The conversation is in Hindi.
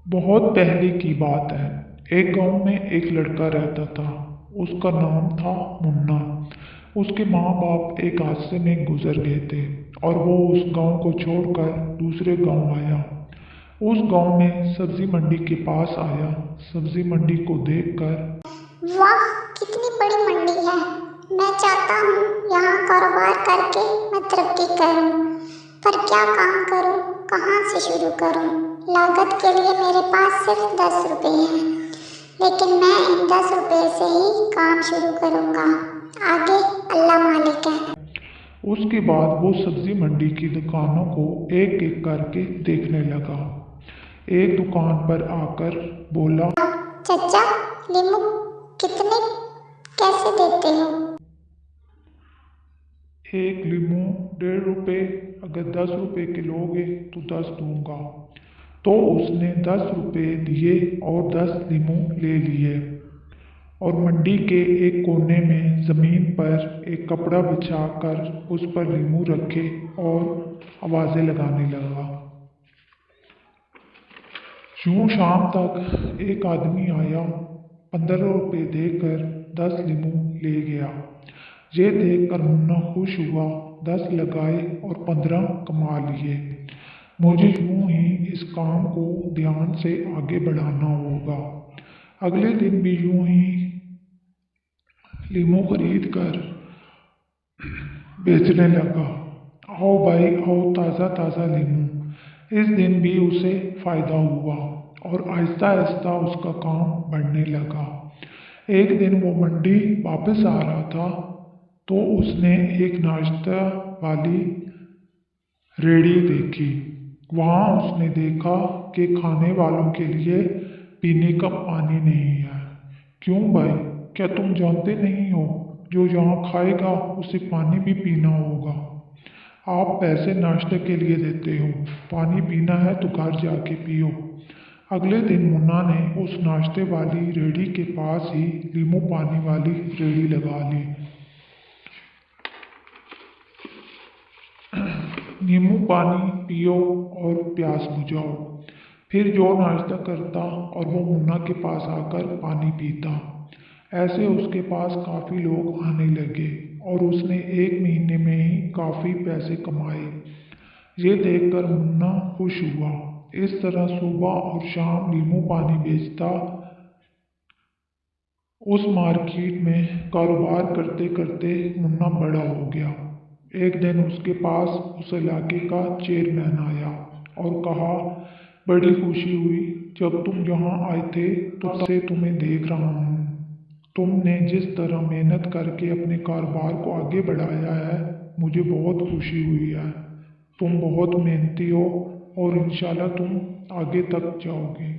बहुत पहले की बात है। एक गांव में एक लड़का रहता था। उसका नाम था मुन्ना। उसके माँ बाप एक हादसे में गुजर गए थे और वो उस गांव को छोड़कर दूसरे गांव आया। उस गांव में सब्जी मंडी के पास आया। सब्जी मंडी को देखकर वाह, कितनी बड़ी मंडी है। मैं चाहता हूँ यहाँ कारोबार करके मैं तरक्की करूँ, पर क्या काम करूँ, कहाँ से शुरू करूँ। लागत के लिए मेरे पास सिर्फ 10 रुपए हैं, लेकिन मैं इन 10 रुपए से ही काम शुरू करूँगा। आगे अल्लाह मालिक है। उसके बाद वो सब्जी मंडी की दुकानों को एक एक करके देखने लगा। एक दुकान पर आकर बोला, चाचा, नींबू कितने कैसे देते हो? एक लीमू 1.5 रुपये। अगर 10 रुपये के लोगे तो 10 दूंगा। तो उसने 10 रुपये दिए और 10 लीमू ले लिए और मंडी के एक कोने में ज़मीन पर एक कपड़ा बिछाकर उस पर लीमू रखे और आवाज़ें लगाने लगा। यूं शाम तक एक आदमी आया, 15 रुपये देकर 10 लीमू ले गया। ये देखकर मुन्ना खुश हुआ, 10 लगाए और 15 कमा लिए। मुझे यूं ही इस काम को ध्यान से आगे बढ़ाना होगा। अगले दिन भी यूं ही लीमू खरीद कर बेचने लगा। आओ भाई आओ, ताज़ा ताज़ा लीमू। इस दिन भी उसे फायदा हुआ और आहिस्ता आहिस्ता उसका काम बढ़ने लगा। एक दिन वो मंडी वापस आ रहा था तो उसने एक नाश्ता वाली रेहड़ी देखी। वहाँ उसने देखा कि खाने वालों के लिए पीने का पानी नहीं है। क्यों भाई, क्या तुम जानते नहीं हो, जो यहाँ खाएगा उसे पानी भी पीना होगा। आप पैसे नाश्ते के लिए देते हो, पानी पीना है तो घर जाके पियो। अगले दिन मुन्ना ने उस नाश्ते वाली रेहड़ी के पास ही लीमू पानी वाली रेहड़ी लगा ली। नींबू पानी पियो और प्यास बुझाओ। फिर जो नाश्ता करता और वो मुन्ना के पास आकर पानी पीता। ऐसे उसके पास काफ़ी लोग आने लगे और उसने 1 महीने में ही काफ़ी पैसे कमाए। ये देखकर मुन्ना खुश हुआ। इस तरह सुबह और शाम नींबू पानी बेचता। उस मार्केट में कारोबार करते करते मुन्ना बड़ा हो गया। एक दिन उसके पास उस इलाके का चेयरमैन आया और कहा, बड़ी खुशी हुई जब तुम यहाँ आए थे, तो तब से तुम्हें देख रहा हूँ। तुमने जिस तरह मेहनत करके अपने कारोबार को आगे बढ़ाया है, मुझे बहुत खुशी हुई है। तुम बहुत मेहनती हो और इंशाल्लाह तुम आगे तक जाओगे।